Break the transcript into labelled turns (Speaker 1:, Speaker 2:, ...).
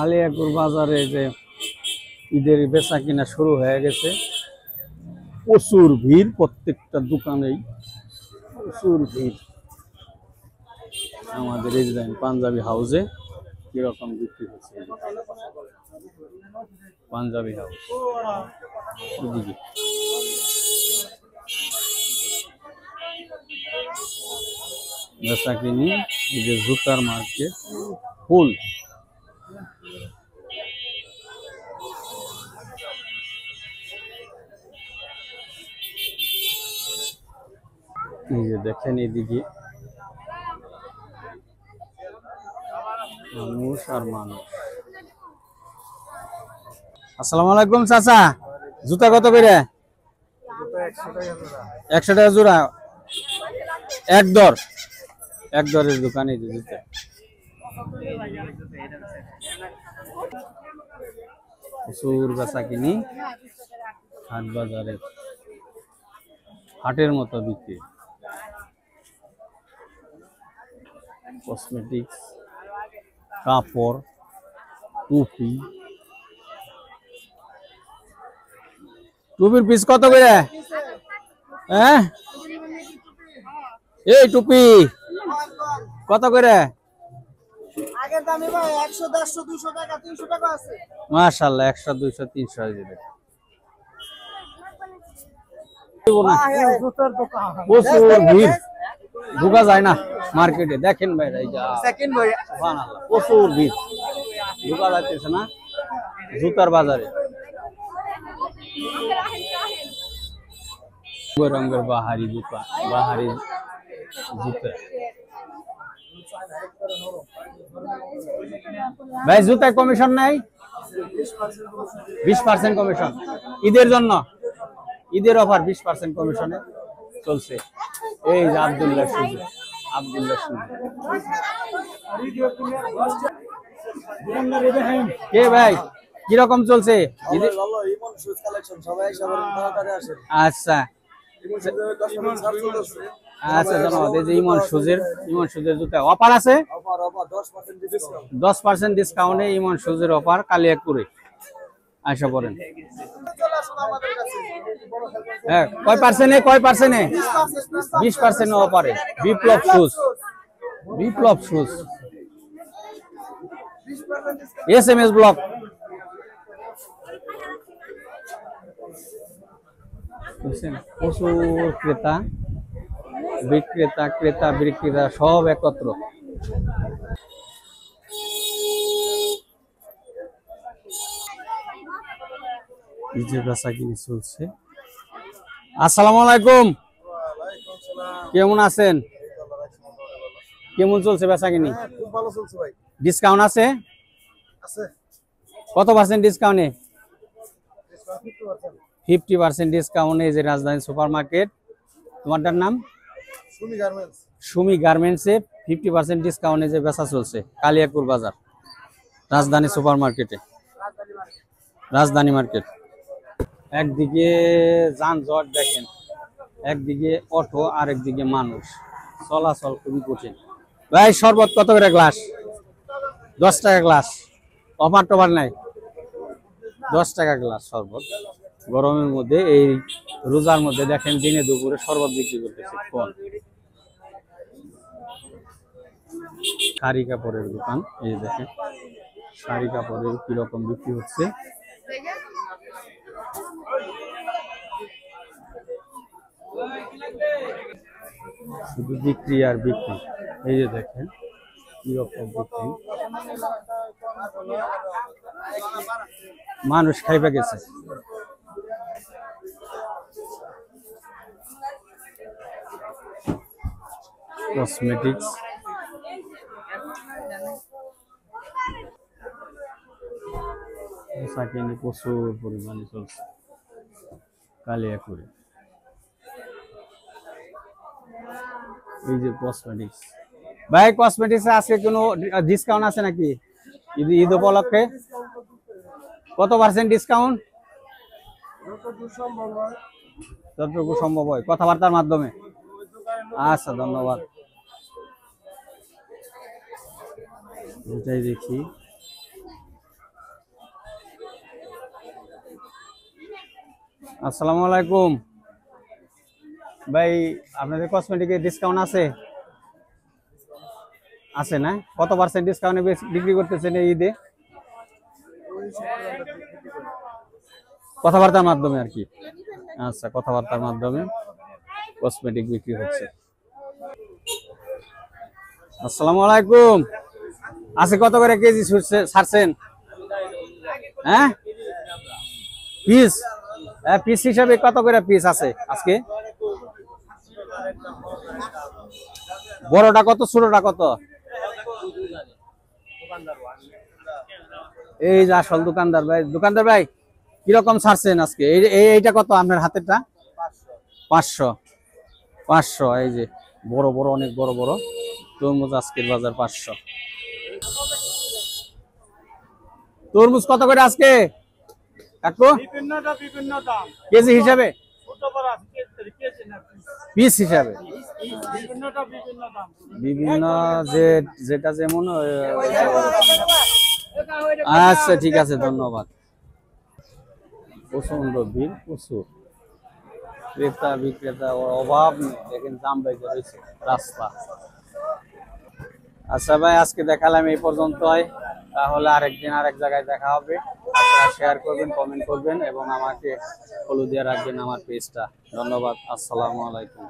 Speaker 1: আলিয়াকুর বাজারে যে ঈদের বেচা কিনা শুরু হয়ে গেছে, প্রচুর ভিড়, প্রত্যেকটা দোকানেই প্রচুর ভিড়। আমাদের এই যে পাঞ্জাবি হাউসে কিরকম বিক্রি হচ্ছে, পাঞ্জাবি হাউস এদিকে বেচা কিনি। এই যে জুতার মার্কেট ফুল। এই যে দেখেন এদিকে মানুষ আর মানুষ। আসসালামু আলাইকুম চাচা, জুতা কত করে? 100 টাকা জোড়া। এক দরের দোকানে জুতা। প্রচুর বেচা কিনি, হাট বাজারে হাটের মতো বিক্রি। কসমেটিক্স, কাপড়, টুপি। টুপির পিস কত করে? হ্যাঁ, এই টুপি কত করে? মাশাআল্লাহ, 100, 200, 300 দিবে। প্রচুর ভিড়, ঢোকা যায় না মার্কেটে। দেখেন ভাই, সুবহানাল্লাহ, প্রচুর ভিড়, ঢোকা যাইতেছে না জুতার বাজারে। রঙের বাহারি জুতা, বাহারি জুতা। ভাই জুতায় কমিশন নাই? 20% কমিশন ঈদের জন্য, ঈদের অফার 20% কমিশনে চলছে। এই যে আব্দুল্লাহ সুজি, কে ভাই কিরকম চলছে? আচ্ছা আচ্ছা, ধন্যবাদ। এই যে ইমন সুজের জুতা অফার আছে, 10% ডিসকাউন্টে ইমন সুজের অফার কালিয়াকুরে আসা পড়েন। হ্যাঁ, কয় পার্সেন্টে? 20% অফারে বিপ্লব শুজ SMS ব্লক। প্রচুর ক্রেতা বিক্রেতা সব একত্র। বেচা কিনি চলছে। আসসালামু আলাইকুম, কেমন আছেন? কেমন চলছে বেচা কিনি?
Speaker 2: খুব ভালো চলছে ভাই।
Speaker 1: ডিসকাউন্ট আছে? কত পার্সেন্ট ডিসকাউন্টে? 50% ডিসকাউন্টে। এই যে রাজধানী সুপার মার্কেট, তোমারটার নাম সুমি গার্মেন্টসে 50% ডিসকাউন্টে যে বেচা চলছে কালিয়াকুর বাজার, রাজধানী সুপার মার্কেটে, রাজধানী মার্কেট। একদিকে যানজট দেখেন, একদিকে অটো, আর একদিকে মানুষ, চলাচল খুবই কঠিন। ভাই শরবত কত করে গ্লাস? 10 টাকা গ্লাস, অফার টফার নাই, 10 টাকা গ্লাস শরবত। গরমের মধ্যে, এই রোজার মধ্যে দেখেন দিনে দুপুরে শরবত বিক্রি করতেছে। কোন শাড়ি কাপড়ের দোকান, এই দেখেন শাড়ি কাপড়ের কিরকম বিক্রি হচ্ছে। শুধু বিক্রি আর বিক্রি। এই যে দেখেন কিরকম বিক্রি, মানুষ খাইবা গেছে। কসমেটিক্স, প্রচুর পরিমাণে চলছে কালিয়াকুরে। এই যে কসমেটিক্স। ভাই কসমেটিক্স আজকে কোনো ডিসকাউন্ট আছে নাকি ঈদ উপলক্ষে? কত পার্সেন্ট ডিসকাউন্ট? যতটুকু সম্ভব হয় কথাবার্তার মাধ্যমে। আচ্ছা, ধন্যবাদ। এটাই দেখি আসসালামু আলাইকুম ভাই, আপনাদের কসমেটিকে ডিসকাউন্ট আছে? আছে না? কত পার্সেন্ট ডিসকাউন্টে বিক্রি করতেছেন এই ঈদে? কথাবার্তার মাধ্যমে আর কি। আচ্ছা, কথাবার্তার মাধ্যমে কসমেটিক বিক্রি হচ্ছে। আসসালামু আলাইকুম। আছে কত করে কেজি ছাড়ছেন? হ্যাঁ, পিস? হ্যাঁ, পিস হিসাবে কত করে পিস আছে আজকে? বড়টা কত, ছোটটা কত? এই যে আসল দোকানদার ভাই। দোকানদার ভাই, কিরকম ছাড়ছেন আজকে? এইটা কত আপনার হাতেরটা? 500। 500। এই যে বড় বড়, অনেক বড় বড় তরমুজ আজকের বাজার 500। তরমুজ কত করে আজকে কাকু?
Speaker 2: বিভিন্ন দাম,
Speaker 1: কেজি হিসাবে?
Speaker 2: ছোট বড় কেজি না
Speaker 1: পিস হিসাবে?
Speaker 2: বিভিন্নটা বিভিন্ন দাম।
Speaker 1: বিভিন্ন, যেটা যেমন। আচ্ছা, ঠিক আছে, ধন্যবাদ। প্রচন্ড ভিড়, প্রচুর ক্রেতা বিক্রেতা অভাব নেই। দেখেন দাম বেজে রয়েছে রাস্তা। আচ্ছা ভাই, আজকে দেখালাম এই পর্যন্তই। তাহলে আরেকদিন আরেক জায়গায় দেখা হবে। আপনারা শেয়ার করবেন, কমেন্ট করবেন এবং আমাকে ফলো দিয়ে রাখবেন আমার পেজটা। ধন্যবাদ। আসসালামু আলাইকুম।